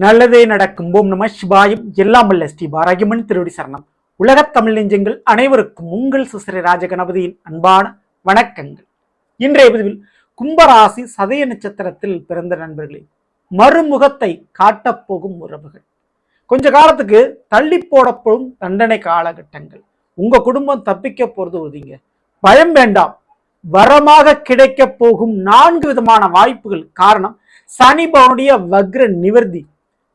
நல்லதே நடக்கும். ஓம் நம சிவாயம். எல்லாம் வல்ல ஸ்ரீ பாராகியம்மன் திருவடி சரணம். உலகத் தமிழ் நெஞ்சங்கள் அனைவருக்கும் உங்கள் சுசரி ராஜகணபதியின் அன்பான வணக்கங்கள். இன்றைய பதிவில் கும்பராசி சதய நட்சத்திரத்தில் பிறந்த நண்பர்களே, மறுமுகத்தை காட்டப்போகும் உறவுகள், கொஞ்ச காலத்துக்கு தள்ளி போடப்படும் தண்டனை காலகட்டங்கள், உங்க குடும்பம் தப்பிக்க போறது உறுதிங்க. பயம் வேண்டாம். வரமாக கிடைக்க போகும் 4 விதமான வாய்ப்புகள். காரணம், சனி பவனுடைய வக்ர நிவர்த்தி.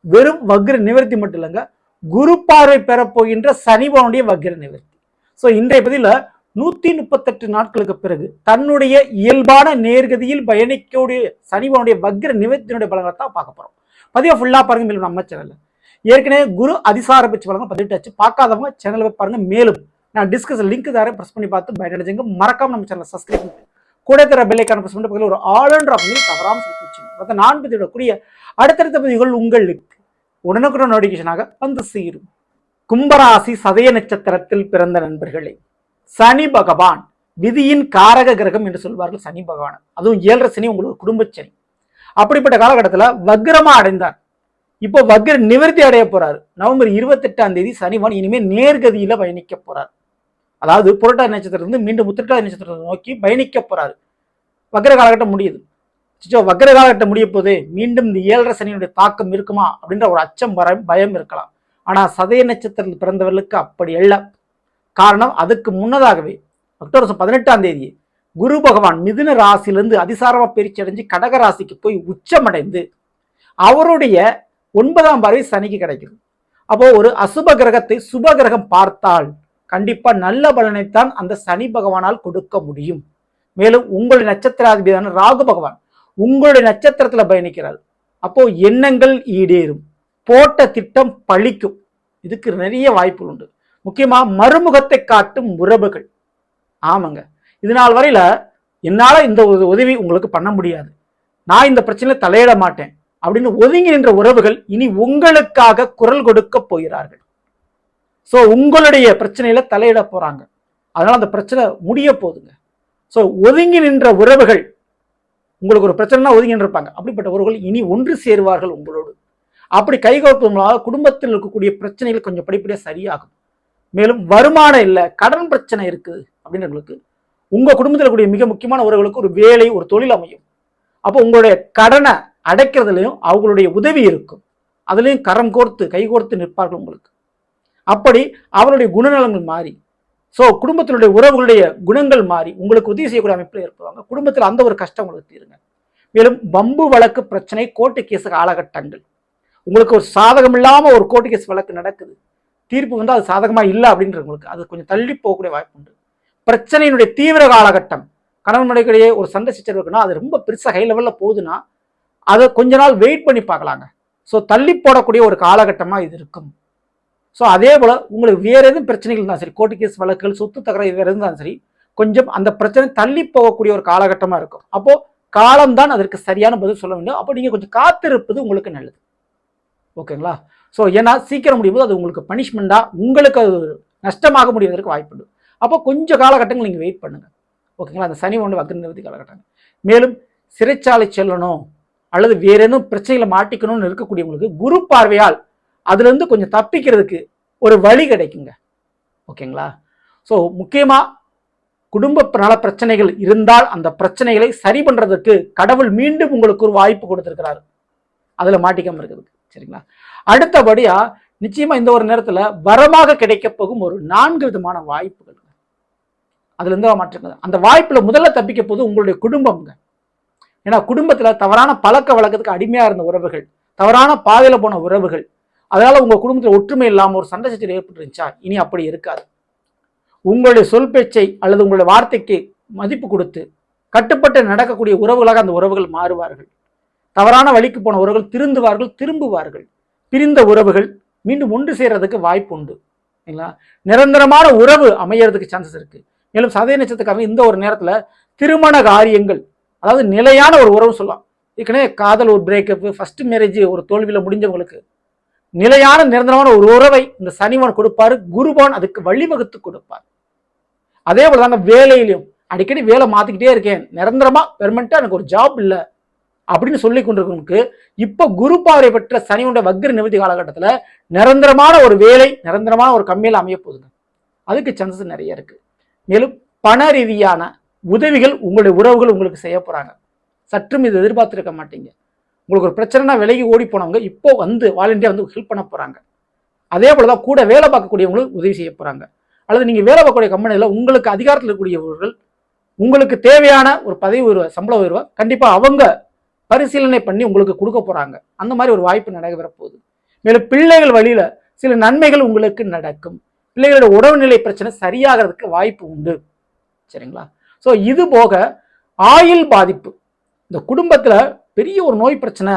வெறும் வக்ர நிவர்த்தி மட்டும் இல்லைங்க, குரு பார்வை பெறப்போகின்ற சனி பவனுடைய வக்ர நிவர்த்தி. ஸோ இன்றைய பதில 138 நாட்களுக்கு பிறகு தன்னுடைய இயல்பான நேர்கதியில் பயணிக்கக்கூடிய சனி பவனுடைய வக்ர நிவர்த்தியினுடைய பலங்களை தான் பார்க்க போறோம். பதிவை ஃபுல்லா பாருங்க. மேலும் நம்ம சேனல்ல ஏற்கனவே குரு அதிசார பட்ச பலங்க பதிவிட்டாச்சு. பார்க்காதவங்க சேனலை பாருங்க. மேலும் நான் டிஸ்கஸ் லிங்க் தரேன், பிரஸ் பண்ணி பார்த்து பயனடைஞ்சுங்க. மறக்காம நம்ம சேனலை சப்ஸ்கிரைப் பண்ணி கூட தர பெல்லைக்கான பிரஸ் பண்ணி ஒரு ஆளுன்ற அப்படின்னு தவறாமல் சொல்லி நான் பதிவிடக்கூடிய அடுத்தடுத்த பதிவுகள் உங்களுக்கு உடனுக்குடன் நோட்டிபிகேஷனாக வந்து சேரும். கும்பராசி சதய நட்சத்திரத்தில் பிறந்த நண்பர்களே, சனி பகவான் விதியின் காரக கிரகம் என்று சொல்வார்கள். சனி பகவான், அதுவும் 7.5 சனி, உங்களுக்கு குடும்ப சனி. அப்படிப்பட்ட காலகட்டத்தில் வக்ரமா அடைந்தார். இப்போ வக்ர நிவர்த்தி அடைய போறாரு. நவம்பர் 28ஆம் தேதி சனிவான் இனிமேல் நேர்கதியில பயணிக்க போறார். அதாவது புரட்டாதி நட்சத்திரத்திலிருந்து மீண்டும் உத்திரட்டாதி நட்சத்திரத்தை நோக்கி பயணிக்க போறாரு. வக்ர காலகட்டம் முடியுது. வக்ர காலகட்டம் முடிய போது மீண்டும் இந்த 7.5 சனியினுடைய தாக்கம் இருக்குமா அப்படின்ற ஒரு அச்சம் பயம் இருக்கலாம். ஆனா சதய நட்சத்திரத்தில் பிறந்தவர்களுக்கு அப்படி அல்ல. காரணம், அதுக்கு முன்னதாகவே அக்டோபர் 18ஆம் தேதி குரு பகவான் மிதுன ராசியிலிருந்து அதிசாரமா பயிற்சி அடைஞ்சு கடக ராசிக்கு போய் உச்சமடைந்து அவருடைய 9ஆம் பார்வை சனிக்கு கிடைக்குது. அப்போ ஒரு அசுப கிரகத்தை சுப கிரகம் பார்த்தால் கண்டிப்பா நல்ல பலனைத்தான் அந்த சனி பகவானால் கொடுக்க முடியும். மேலும் உங்களுடைய நட்சத்திராதிபதியான ராகு பகவான் உங்களுடைய நட்சத்திரத்துல பயணிக்கிறார். அப்போ எண்ணங்கள் ஈடேறும், போட்ட திட்டம் பழிக்கும். இதுக்கு நிறைய வாய்ப்புகள் உண்டு. முக்கியமா மறுமுகத்தை காட்டும் உறவுகள். ஆமாங்க, இது நாள் வரையில என்னால இந்த உதவி உங்களுக்கு பண்ண முடியாது, நான் இந்த பிரச்சனையில தலையிட மாட்டேன் அப்படின்னு ஒதுங்கி நின்ற உறவுகள் இனி உங்களுக்காக குரல் கொடுக்க போகிறார்கள். சோ உங்களுடைய பிரச்சனையில தலையிட போறாங்க. அதனால அந்த பிரச்சனை முடிய போகுதுங்க. சோ ஒதுங்கி நின்ற உறவுகள், உங்களுக்கு ஒரு பிரச்சனைனா ஒதுங்கி இருப்பாங்க, அப்படிப்பட்ட உறவுகள் இனி ஒன்று சேருவார்கள் உங்களோடு. அப்படி கைகோர்ப்பது மூலமாக குடும்பத்தில் இருக்கக்கூடிய பிரச்சனைகள் கொஞ்சம் படிப்படியாக சரியாகும். மேலும் வருமானம் இல்லை, கடன் பிரச்சனை இருக்குது அப்படின்றவங்களுக்கு, உங்க குடும்பத்தில் இருக்கக்கூடிய மிக முக்கியமான உறவுகளுக்கு ஒரு வேலை, ஒரு தொழில் அமையும். அப்போ உங்களுடைய கடனை அடைக்கிறதுலையும் அவங்களுடைய உதவி இருக்கும். அதுலேயும் கரம் கோர்த்து கைகோர்த்து நிற்பார்கள் உங்களுக்கு. அப்படி அவருடைய குணநலங்கள் மாறி, ஸோ குடும்பத்தினுடைய உறவுகளுடைய குணங்கள் மாறி உங்களுக்கு உதவி செய்யக்கூடிய அமைப்பில் இருப்பாங்க. குடும்பத்தில் அந்த ஒரு கஷ்டம் உங்களுக்கு தீருங்க. மேலும் வம்பு வழக்கு பிரச்சனை, கோர்ட்டு கேஸ் காலகட்டங்கள், உங்களுக்கு ஒரு சாதகம் இல்லாமல் ஒரு கோர்ட்டு கேஸ் வழக்கு நடக்குது, தீர்ப்பு வந்து அது சாதகமாக இல்லை அப்படின்றவங்களுக்கு அது கொஞ்சம் தள்ளி போகக்கூடிய வாய்ப்பு உண்டு. பிரச்சனையினுடைய தீவிர காலகட்டம், கணவனுடைய ஒரு சண்டை சிச்சர் இருக்குன்னா அது ரொம்ப பெருசாக ஹை லெவலில் போகுதுன்னா அதை கொஞ்ச நாள் வெயிட் பண்ணி பார்க்கலாங்க. ஸோ தள்ளி போடக்கூடிய ஒரு காலகட்டமாக இது இருக்கும். ஸோ அதே போல் உங்களுக்கு வேறு எதுவும் பிரச்சனைகள் இருந்தாலும் சரி, கோர்ட்டு கேஸ் வழக்குகள், சொத்து தகராறு வேறு இருந்தாலும் சரி, கொஞ்சம் அந்த பிரச்சனை தள்ளி போகக்கூடிய ஒரு காலகட்டமாக இருக்கும். அப்போ காலம்தான் அதற்கு சரியான பதில் சொல்ல வேண்டும். அப்போ நீங்கள் கொஞ்சம் காத்திருப்பது உங்களுக்கு நல்லது. ஓகேங்களா? ஸோ ஏன்னா சீக்கிரம் முடியும் போது அது உங்களுக்கு பனிஷ்மெண்ட்டாக, உங்களுக்கு அது நஷ்டமாக முடிவதற்கு வாய்ப்பு உண்டு. அப்போ கொஞ்சம் காலகட்டங்கள் நீங்கள் வெயிட் பண்ணுங்க. ஓகேங்களா? அந்த சனி ஒன்று வக்ர நிவர்த்தி காலகட்டம். மேலும் சிறைச்சாலை செல்லணும் அல்லது வேற ஏதும் பிரச்சனைகளை மாட்டிக்கணும்னு இருக்கக்கூடியவங்களுக்கு குரு பார்வையால் அதுலேருந்து கொஞ்சம் தப்பிக்கிறதுக்கு ஒரு வழி கிடைக்குங்க. ஓகேங்களா? ஸோ முக்கியமாக குடும்ப நல பிரச்சனைகள் இருந்தால் அந்த பிரச்சனைகளை சரி பண்ணுறதுக்கு கடவுள் மீண்டும் உங்களுக்கு ஒரு வாய்ப்பு கொடுத்துருக்கிறாரு, அதில் மாட்டிக்காமல் இருக்கிறதுக்கு. சரிங்களா? அடுத்தபடியாக நிச்சயமாக இந்த ஒரு நேரத்தில் வரமாக கிடைக்க போகும் ஒரு 4 விதமான வாய்ப்புகள். அதுலேருந்து மாற்றுங்க. அந்த வாய்ப்பில் முதல்ல தப்பிக்க போது உங்களுடைய குடும்பம்ங்க. ஏன்னா குடும்பத்தில் தவறான பழக்க வழக்கத்துக்கு அடிமையாக இருந்த உறவுகள், தவறான பாதையில் போன உறவுகள், அதனால உங்க குடும்பத்தில் ஒற்றுமை இல்லாமல் ஒரு சண்டை சச்சரவு ஏற்பட்டுருந்துச்சா, இனி அப்படி இருக்காது. உங்களுடைய சொல் பேச்சை அல்லது உங்களுடைய வார்த்தைக்கு மதிப்பு கொடுத்து கட்டுப்பட்டு நடக்கக்கூடிய உறவுகளாக அந்த உறவுகள் மாறுவார்கள். தவறான வழிக்கு போன உறவுகள் திரும்புவார்கள். பிரிந்த உறவுகள் மீண்டும் ஒன்று சேர்றதுக்கு வாய்ப்பு உண்டு. இல்லைங்களா? நிரந்தரமான உறவு அமையறதுக்கு சான்சஸ் இருக்கு. மேலும் சதய நட்சத்திரக்காரங்க இந்த ஒரு நேரத்தில் திருமண காரியங்கள், அதாவது நிலையான ஒரு உறவு சொல்லலாம். ஏற்கனவே காதல் ஒரு பிரேக்கப், ஃபர்ஸ்ட் மேரேஜ் ஒரு தோல்வியில் முடிஞ்சவங்களுக்கு நிலையான நிரந்தரமான ஒரு உறவை இந்த சனிவான் கொடுப்பாரு. குருவான் அதுக்கு வழிவகுத்து கொடுப்பார். அதே போல தாங்க வேலையிலையும் அடிக்கடி வேலை மாத்திக்கிட்டே இருக்கேன், நிரந்தரமா பெர்மனண்டா எனக்கு ஒரு ஜாப் இல்லை அப்படின்னு சொல்லி கொண்டிருக்கவங்களுக்கு இப்ப குரு பார்வை பெற்ற சனியுடைய வக்ர நிவர்த்தி காலகட்டத்துல நிரந்தரமான ஒரு வேலை, நிரந்தரமான ஒரு கம்மியில் அமைய போகுதுங்க. அதுக்கு சான்சஸ் நிறைய இருக்கு. மேலும் பண ரீதியான உதவிகள் உங்களுடைய உறவுகள் உங்களுக்கு செய்ய போறாங்க. சற்றும் இது எதிர்பார்த்திருக்க மாட்டீங்க. உங்களுக்கு ஒரு பிரச்சனைனா விலகி ஓடி போனவங்க இப்போ வந்து வாலண்டியா வந்து ஹெல்ப் பண்ண போறாங்க. அதே போலதான் கூட வேலை பார்க்கக்கூடியவங்களுக்கு உதவி செய்ய போறாங்க. அல்லது நீங்க வேலை பார்க்கக்கூடிய கம்பெனியில உங்களுக்கு அதிகாரத்தில் இருக்கக்கூடியவர்கள் உங்களுக்கு தேவையான ஒரு பதவி உயர்வு, சம்பள உயர்வை கண்டிப்பா அவங்க பரிசீலனை பண்ணி உங்களுக்கு கொடுக்க போறாங்க. அந்த மாதிரி ஒரு வாய்ப்பு நடைபெற போகுது. மேலும் பிள்ளைகள் வழியில சில நன்மைகள் உங்களுக்கு நடக்கும். பிள்ளைகளோட உடல்நிலை பிரச்சனை சரியாகிறதுக்கு வாய்ப்பு உண்டு. சரிங்களா? ஸோ இது போக ஆயுள் பாதிப்பு, இந்த குடும்பத்துல பெரிய ஒரு நோய் பிரச்சனை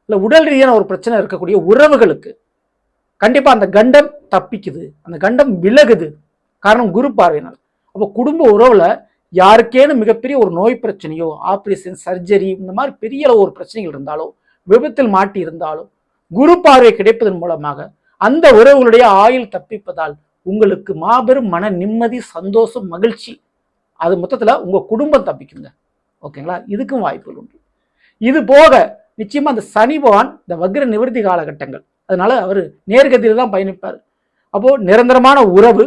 இல்லை உடல் ரீதியான ஒரு பிரச்சனை இருக்கக்கூடிய உறவுகளுக்கு கண்டிப்பா அந்த கண்டம் தப்பிக்குது, அந்த கண்டம் விலகுது. காரணம் குரு பார்வையினால். அப்போ குடும்ப உறவுல யாருக்கேனும் மிகப்பெரிய ஒரு நோய் பிரச்சனையோ, ஆப்ரேஷன், சர்ஜரி, இந்த மாதிரி பெரிய அளவு ஒரு பிரச்சனைகள் இருந்தாலோ, விபத்தில் மாட்டி இருந்தாலும் குரு பார்வை கிடைப்பதன் மூலமாக அந்த உறவுகளுடைய ஆயுள் தப்பிப்பதால் உங்களுக்கு மாபெரும் மன நிம்மதி, சந்தோஷம், மகிழ்ச்சி, அது மொத்தத்துல உங்க குடும்பம் தப்பிக்குங்க. ஓகேங்களா? இதுக்கும் வாய்ப்புகள் உண்டு. இது போக நிச்சயமா அந்த சனி பகவான் இந்த வக்ர நிவர்த்தி காலகட்டங்கள், அதனால அவர் நேர்கதியில் தான் பயணிப்பார். அப்போ நிரந்தரமான உறவு,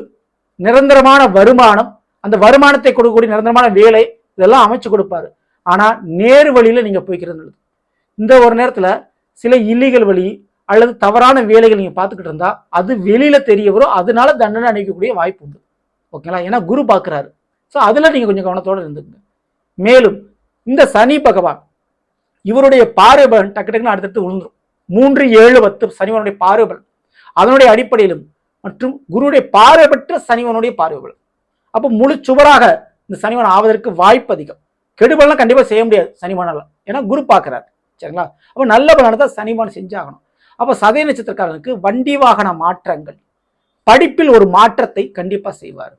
நிரந்தரமான வருமானம், அந்த வருமானத்தை கொடுக்கக்கூடிய நிரந்தரமான வேலை, இதெல்லாம் அமைச்சு கொடுப்பாரு. ஆனா நேரு வழியில நீங்க போய்க்கிறது. இந்த ஒரு நேரத்துல சில இல்லீகல் வழி அல்லது தவறான வேலைகள் நீங்க பார்த்துக்கிட்டு இருந்தா அது வெளியில தெரிய வரும். அதனால தண்டனை அளிக்கக்கூடிய வாய்ப்பு உண்டு. ஓகேங்களா? ஏன்னா குரு பார்க்கிறாரு. ஸோ அதுல நீங்க கொஞ்சம் கவனத்தோட இருந்துங்க. மேலும் இந்த சனி பகவான் இவருடைய பார்வைபலன் டக்கு டக்குன்னு அடுத்தடுத்து விழுந்துரும். 3, 7, 10 சனிவனுடைய பார்வைபலன், அதனுடைய அடிப்படையிலும் மற்றும் குருடைய பார்வை பெற்ற சனிவனுடைய பார்வைபலன். அப்போ முழு சுவராக இந்த சனிவன் ஆவதற்கு வாய்ப்பு அதிகம். கெடுபலன் கண்டிப்பா செய்ய முடியாது சனிவனால, ஏன்னா குரு பார்க்கிறார். சரிங்களா? அப்போ நல்ல பலனை தான் சனிவான் செஞ்சாகணும். அப்போ சதய நட்சத்திரக்காரனுக்கு வண்டி வாகன மாற்றங்கள், படிப்பில் ஒரு மாற்றத்தை கண்டிப்பா செய்வார்.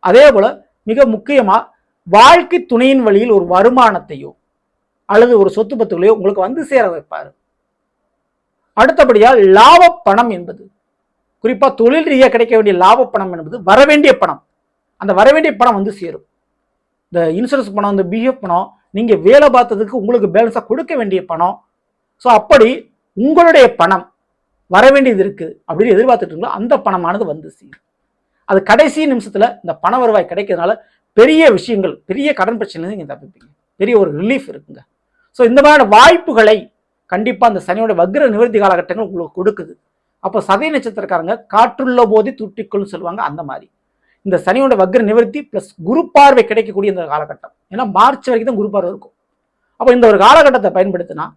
அதே போல மிக முக்கியமா வாழ்க்கை துணையின் வழியில் ஒரு வருமானத்தையோ அல்லது ஒரு சொத்து பத்துகளையோ உங்களுக்கு வந்து சேர வைப்பார். அடுத்தபடியா லாப பணம் என்பது, குறிப்பா தொழில் ரீதியாக கிடைக்க வேண்டிய லாப பணம் என்பது வரவேண்டிய பணம். அந்த வரவேண்டிய பணம் வந்து சேரும். இந்த இன்சூரன்ஸ் பணம், இந்த பிஎஃப் பணம், நீங்க வேலை பார்த்ததுக்கு உங்களுக்கு பேலன்ஸா கொடுக்க வேண்டிய பணம். ஸோ அப்படி உங்களுடைய பணம் வர வேண்டியது இருக்கு அப்படின்னு எதிர்பார்த்துட்டு இருக்கீங்களோ அந்த பணமானது வந்து சேரும். அது கடைசி நிமிஷத்துல இந்த பண வருவாய் கிடைக்கிறதுனால பெரிய விஷயங்கள், பெரிய கடன் பிரச்சனை நீங்க தப்பிப்பீங்க. பெரிய ஒரு ரிலீஃப் இருக்குங்க. ஸோ இந்த மாதிரியான வாய்ப்புகளை கண்டிப்பா அந்த சனியோட வக்ர நிவர்த்தி காலகட்டங்கள் உங்களுக்கு கொடுக்குது. அப்போ சதய நட்சத்திரக்காரங்க காற்றுள்ள போதே தூட்டிக்கொள்னு சொல்லுவாங்க. அந்த மாதிரி இந்த சனியோட வக்ர நிவர்த்தி பிளஸ் குரு பார்வை கிடைக்கக்கூடிய இந்த காலகட்டம், ஏன்னா மார்ச் வரைக்கும் தான் குரு பார்வை இருக்கும். அப்போ இந்த ஒரு காலகட்டத்தை பயன்படுத்தினா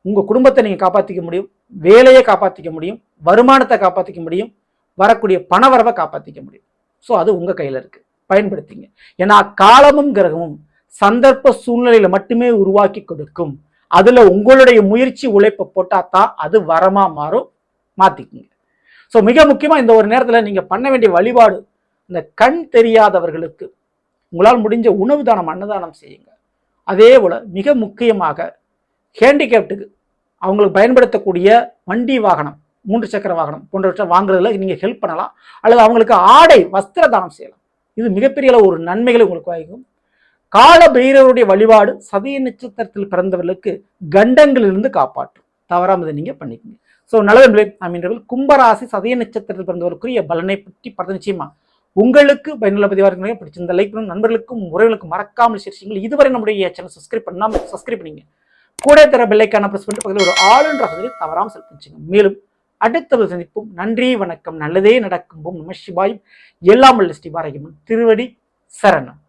உங்க குடும்பத்தை நீங்க காப்பாற்றிக்க முடியும், வேலையை காப்பாற்றிக்க முடியும், வருமானத்தை காப்பாற்றிக்க முடியும், வரக்கூடிய பண வரவை காப்பாற்றிக்க முடியும். ஸோ அது உங்க கையில இருக்கு, பயன்படுத்திங்க. ஏன்னா காலமும் கிரகமும் சந்தர்ப்ப சூழ்நிலையில மட்டுமே உருவாக்கி கொடுக்கும். அதுல உங்களுடைய முயற்சி உழைப்பை போட்டாதான் அது வரமா மாறும். மாத்திக்குங்க. ஸோ மிக முக்கியமா இந்த ஒரு நேரத்துல நீங்க பண்ண வேண்டிய வழிபாடு, இந்த கண் தெரியாதவர்களுக்கு உங்களால் முடிஞ்ச உணவு தானம், அன்னதானம் செய்யுங்க. அதே போல மிக முக்கியமாக ஹேண்டிகேப்டுக்கு அவங்களுக்கு பயன்படுத்தக்கூடிய வண்டி வாகனம், 3 சக்கர வாகனம் போன்றவற்றை வாங்குறதுல நீங்க ஹெல்ப் பண்ணலாம். அல்லது அவங்களுக்கு ஆடை, வஸ்திர தானம் செய்யலாம். இது மிகப்பெரிய ஒரு நன்மைகளை உங்களுக்கு வாய்க்கும். கால பைரவருடைய வழிபாடு சதய நட்சத்திரத்தில் பிறந்தவர்களுக்கு கண்டங்களிலிருந்து காப்பாற்றும். தவறாம இதை நீங்க பண்ணிக்கோங்க. ஸோ நல்லது. நாம் இன்று கும்பராசி சதய நட்சத்திரத்தில் பிறந்தவருக்குரிய பலனை பற்றி பார்த்து நிச்சயமா உங்களுக்கு பயனுள்ள பதிவாக பிடிச்சிருந்த லைக் பண்ணும். நண்பர்களுக்கும் உறவுகளுக்கும் மறக்காமல் சேர்ச்சிங்கள். இதுவரை நம்முடைய சேனல் சப்ஸ்கிரைப் பண்ணாமல் சப்ஸ்கிரைப் பண்ணிங்க. கூட தர பெல்லைக்கான பிரஸ் பண்ணிட்டு பக்கத்தில் ஒரு ஆளுன்ற பகுதியில் தவறாமல் செலுத்திச்சுங்க. மேலும் அடுத்த சந்திப்போம். நன்றி, வணக்கம். நல்லதே நடக்கும். நம சிவாயும். எல்லாம் வல்ல ஸ்ரீ பாரகியம்மன் திருவடி சரணம்.